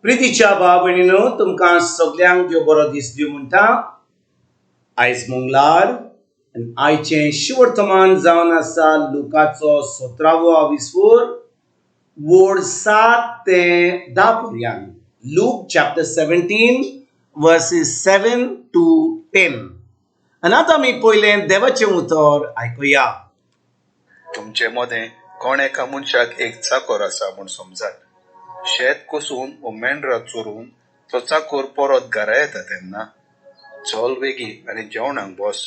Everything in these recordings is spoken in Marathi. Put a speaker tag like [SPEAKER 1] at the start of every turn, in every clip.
[SPEAKER 1] प्रितीच्या भाव तुमकां सगळ्यांक देव बरो दीस दिवं म्हणटा. आयज मंगळार आनी आयचें शिवर्तमान जावन आसा लुकाचो 17वो विसवोर वोड 7 ते 10 पर्यंत. Look chapter 17 versus 7 to 10. आनी आतां आमी पयलें देवाचें उतर आयकुया.
[SPEAKER 2] तुमचे मदें कोण एका मनशाक एक चाकर आसा म्हूण समजात. शेत कोसून व मेंढरां चोरून तो चाकर परत घरा येता तेन्ना चल वेगी आनी जेवणाक बस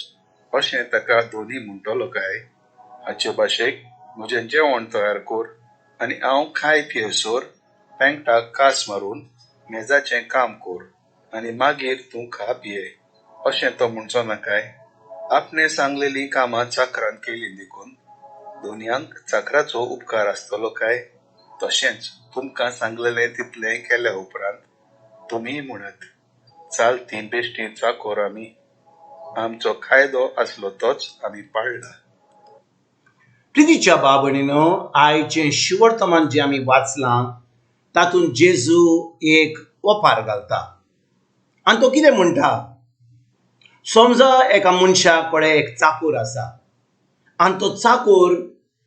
[SPEAKER 2] अशें ताका दोनी म्हणटलो काय? हाचे भाशेक म्हजें जेवण तयार कर आनी हांव खाय पियेसोर पेंगटाक कास मारून मेजाचें काम कर आनी मागीर तूं खा पिये अशें तो म्हणचो ना काय? आपणे सांगलेली कामां चाकरान केली देखून दोनयांक चाकराचो उपकार आसतलो काय? तशेंच तुमकां सांगलेलें तितलें केल्या उपरांत तुमी म्हणत, चालती बेश्टी चाकर आमी, आमचो कायदो आसलो तोच आमी पाळला.
[SPEAKER 1] प्रितीच्या भाव आयचें शिवर्तमान जें आमी वाचलां तातूंत जेजू एक ओपार घालता आनी तो कितें म्हणटा. समजा एका मनशा कडेन एक चाकर आसा आनी तो चाकर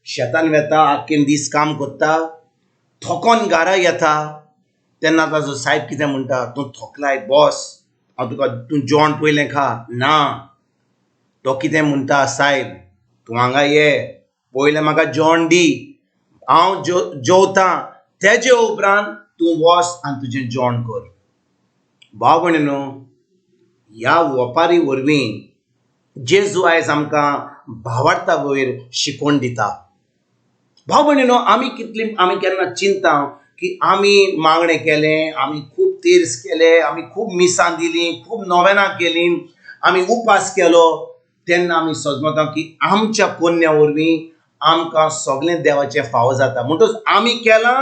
[SPEAKER 1] शेतान वेता, आख्खें दीस काम करता, थकोन घरा येता तेन्ना ताजो सायब कितें म्हणटा, तूं थकलाय बस, हांव तुका तूं जेवण पयलें खा. ना, तो कितें म्हणटा, सायब तूं हांगा ये, पयलें म्हाका जेवण दी, हांव जेवतां, तेजे उपरांत तूं वच आनी तुजें जेवण कर. भाव भयणीनो, ह्या ओपारी वरवीं जेजू आयज आमकां भावार्था वयर शिकवण दिता. भाव भयणीनो, आमी केन्ना चिंतता की आमी मागणें केलें, आमी खूब तेर्स केले, आमी खूब मिसां दिलीं, खूब नोवेनां केलीं, आमी उपास केलो, तेन्ना आमी समजता की आमच्या पुण्या वरवीं आमकां सगळें देवाचें फावो जाता. म्हणटच आमी केलां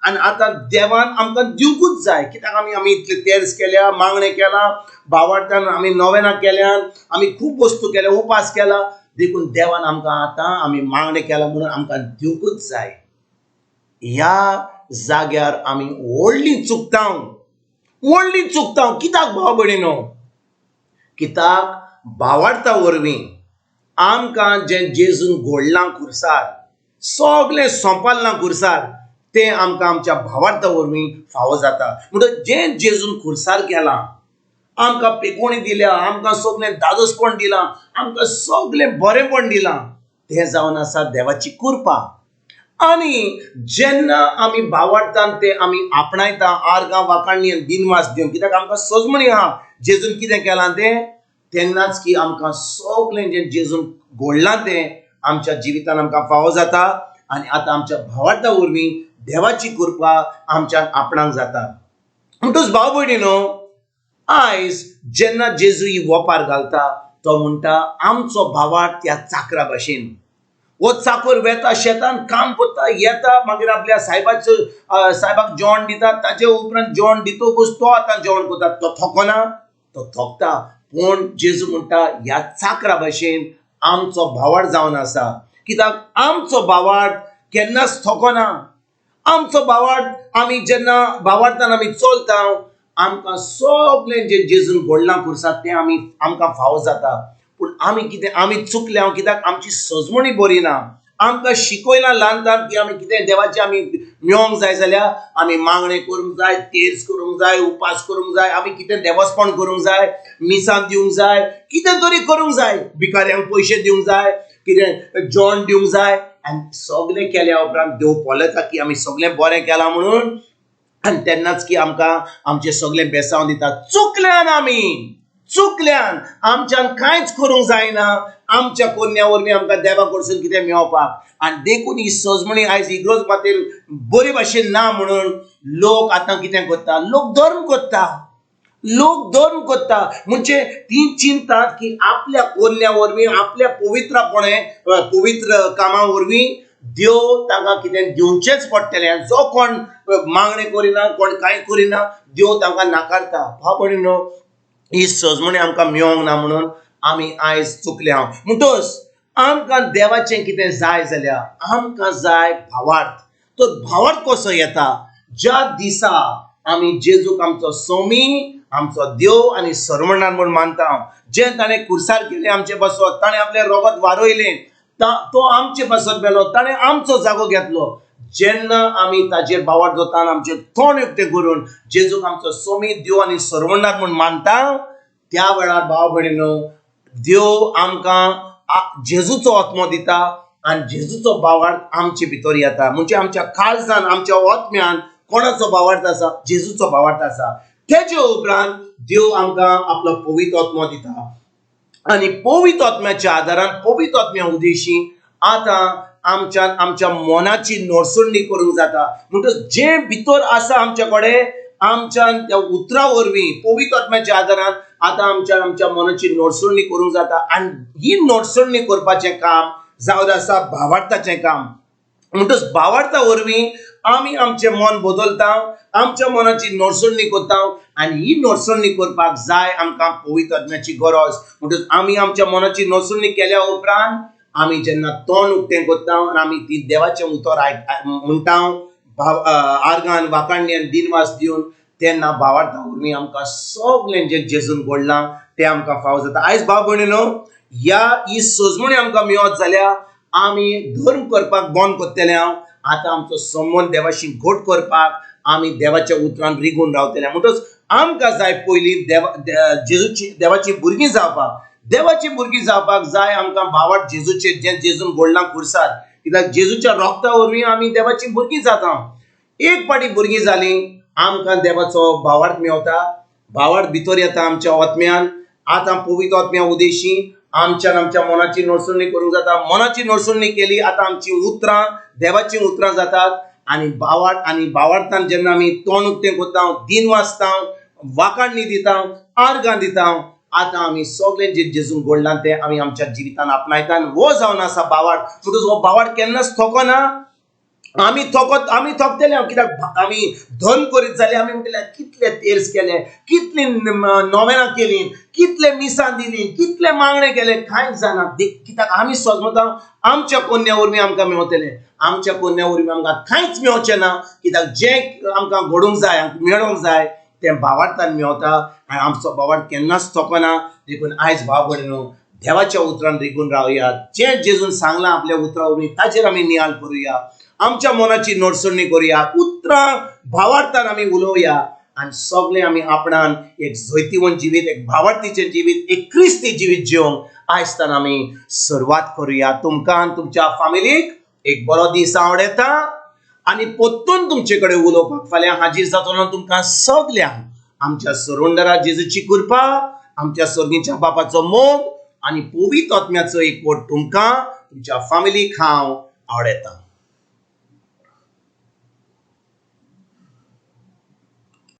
[SPEAKER 1] आनी आतां देवान आमकां दिवंकूच जाय, कित्याक आमी इतले तेर्स केल्या, मागणें केलां, भावार्थान आमी नोवेनां केल्यान, आमी खूब वस्तू केल्या, उपास केला, देखून देवान आमकां आतां आमी मागणें केलां म्हणून आमकां दिवंकूच जाय. ह्या जाग्यार आमी व्हडलीं चुकता. कित्याक भाव भयणीनो? कित्याक भावार्था वरवीं आमकां जें जेजून घडलां खुर्सार, सगळें सोंपलां खुर्सार, तें आमकां आमच्या भावार्था वरवीं फावो जाता. म्हणटच जें जेजून खुर्सार केलां, आमकां पेकोणी दिल्या, आमकां सगळें दादोसपण दिलां, आमकां सगळें बरेंपण दिलां, तें जावन आसा देवाची कृपा. आनी जेन्ना आमी भावार्थान तें आमी आपणायता, आर्गां वाखाणणी दिनवास दिवन, कित्याक आमकां सजमणी आहा जेजून कितें केलां तें, तेन्नाच की आमकां सगळें जें जेजून घडलां तें आमच्या जिवितान आमकां फावो जाता आनी आतां आमच्या भावार्था वरवीं देवाची कृपा आमच्यान आपणाक जाता. म्हणटच भाव भयणीनो, आयज जेन्ना जेजू ही ओपार घालता, तो म्हणटा आमचो भावार्थ ह्या चाकरा भाशेन. वो चाकर वेता, शेतान काम करता, येता, मागीर आपल्या सायबाक जेवण दिता, ताचे उपरांत जेवण दितकूच तो आतां जेवण करता. तो थकोना, तो थकता. पूण जेजू म्हणटा ह्या चाकरा भाशेन आमचो भावार्थ जावन आसा, कित्याक आमचो भावार्थ केन्नाच थकोना. आमचो भावार्थ आमी जेन्ना भावार्थान आमी चलता, आमकां सगळें जें जेजून घडलां खुर्सार तें आमकां फावो जाता. पूण आमी चुकल्या, कित्याक आमची सजमणी बरी ना. आमकां शिकयलां ल्हानपणांत की आमी कितें देवाचें आमी मेळोंक जाय जाल्यार आमी मागणें करूंक जाय, तेर्स करूंक जाय, उपास करूंक जाय, आमी कितें देवस्पण करूंक जाय, मिसां दिवंक जाय, कितें तरी करूंक जाय, भिकाऱ्यांक पयशे दिवंक जाय, कितें जेवण दिवंक जाय. आनी सगळें केल्या उपरांत देव पळयता की आमी सगळें बरें केलां म्हणून, आनी तेन्नाच की आमकां आमचें सगळें बेसांव दिता. चुकल्यान आमच्यान कांयच करूंक जायना, आमच्या कोन्या वरवीं आमकां देवा कडसून कितें मेळोवपाक. आनी देखून ही सजमणी आयज इग्रोज मातेर बरे भाशेन ना म्हणून लोक आतां कितें करता, लोक धर्म करता. म्हणजे ती चिंतात की आपल्या कोन्या वरवीं, आपल्या पवित्र कामां वरवीं देव तांकां कितें दिवचेंच पडटलें. जो कोण मागणें करिना, कोण कांय करिना, देव तांकां नाकारता. भाव भयणीनो, ही सजमणी आमकां मेळोंक ना म्हणून आमी आयज चुकल्या. म्हणटच आमकां देवाचें कितें जाय जाल्यार आमकां जाय भावार्थ. तो भावार्थ कसो येता? ज्या दिसा आमी जेजूक आमचो सोमी, आमचो देव आनी सरमंडार म्हूण मानता. जे ताणें खुर्सार केले आमचे बसत, ताणें आपलें रोगत वारोयलें, तो आमचे बसत मेलो, ताणें आमचो जागो घेतलो. जेन्ना आमी ताजेर बावट जाता आनी आमचे तोंड उक्तें करून जेजूक आमचो सोमी, देव आनी सरमंडार म्हूण मानता, त्या वेळार भाव भयणीनो, देव आमकां जेजूचो आत्मो दिता आनी जेजूचो बावार्थ आमचे भितर येता. म्हणजे आमच्या काळजान, आमच्या आत्म्यान कोणाचो बावार्थ आसा? जेजूचो बावार्थ आसा. तेजे उपरांत देव आमकां आपलो पवित्र आत्मो दिता आनी पवित्र आत्म्याच्या आदारान, पवित्र आत्म्या उदेशी आतां आमच्या मनाची नोडसुणणी करूंक जाता. म्हणटच जे भितर आसा आमच्या कडेन, आमच्या त्या उतरा वरवीं पवित्र आत्म्याच्या आदारान आतां आमच्या मनाची नोडसुणणी करूंक जाता. आनी ही नोडसुणणी करपाचें काम जावन आसा भावार्थाचें काम. म्हणटच भावार्था वरवीं आमी आमचें मन बदलता, आमच्या मनाची नोडसुणणी करता आनी ही नोडसुणणी करपाक जाय आमकां पवित्र आत्म्याची गरज. म्हणटच आमी आमच्या मनाची नोडसुणणी केल्या उपरांत आमी जेन्ना तोंड उक्तें करता आनी आमी ती देवाचें उतर म्हणटा, आर्गान, वाखाणणी आनी दिनवास दिवन, तेन्ना भावार्था वरवीं आमकां सगळें जें जेजून घडलां तें आमकां फावो जाता. आयज भाव भयणीनो, ही सोजमणी आमकां मेळत जाल्यार आमी धर्म करपाक बंद करतले. आतां आमचो संबंद देवाशी घट करपाक आमी देवाच्या उतरान रिगून रावतले. म्हणटच आमकां जाय पयलीं जेजूची देवाची भुरगीं जावपाक. देवाची भुरगीं जावपाक जाय आमकां भावार्थ जेजूचे, जें जेजून घडलां खुर्सार. कित्याक जेजूच्या रोगता वरवीं आमी देवाची भुरगीं जाता. एक पाटी भुरगीं जालीं, आमकां देवाचो भावार्थ मेवता, भावार्थ भितर येता आमच्या आत्म्यान. आतां पवित्र आत्म्या उदेशी आमच्या मनाची नोडसुणणी करूंक जाता. मनाची नोडसुणणी केली, आतां आमची उतरां देवाची उतरां जातात आनी भावार्थान जेन्ना आमी तोंड उक्तें करता, दिन वाचता, वाखाणणी दिता, आर्गां दिता, आतां आमी सगळें जें जेजून घडलां तें आमी आमच्या जिवितान आपणायता. आनी हो जावन आसा भावार्थ. म्हणटच हो भावार्थ केन्नाच थोकना. आमी थोकतले, कित्याक आमी धन करीत जाल्यार आमी म्हणटले कितले तेर्स केले, कितली नोवेलां केलीं, कितले मिसां दिलीं, कितले मागणे केले, कांयच जायना. कित्याक आमी सोजमता आमच्या कोन्या वरवीं आमकां मेवतलें. आमच्या कोन्या वरवीं आमकां कांयच मेवचें ना. कित्याक जें आमकां घडूंक जाय, मेळोंक जाय, तें भावार्थान मेवता आनी आमचो भावार्थ केन्नाच थोकना. देखून आयज भाव भयणीनो, देवाच्या उतरान रिगून रावया. जें जेजून सांगलां आपल्या उतरा वरवीं ताचेर आमी नियाळ करुया. आमच्या मनाची नोडसुणणी करुया, उतरां भावार्थान आमी उलोवया आनी सगळें आमी आपणान एक जैतिवंत जिवीत, एक भावार्थीचें जिवीत, एक क्रिस्ती जिवीत जिवंक आयजतान आमी सुरवात करुया. तुमकां आनी तुमच्या फॅमिलीक एक बरो दीस आवडेता आनी परतून तुमचे कडेन उलोवपाक फाल्यां हाजीर जातलो. तुमकां सगल्यांक आमच्या सरवंडरा जेजूची कृपा, आमच्या सर्गीच्या बापाचो मोग आनी पवित्र आत्म्याचो एकवट तुमकां, तुमच्या फॅमिलीक हांव आवडेता.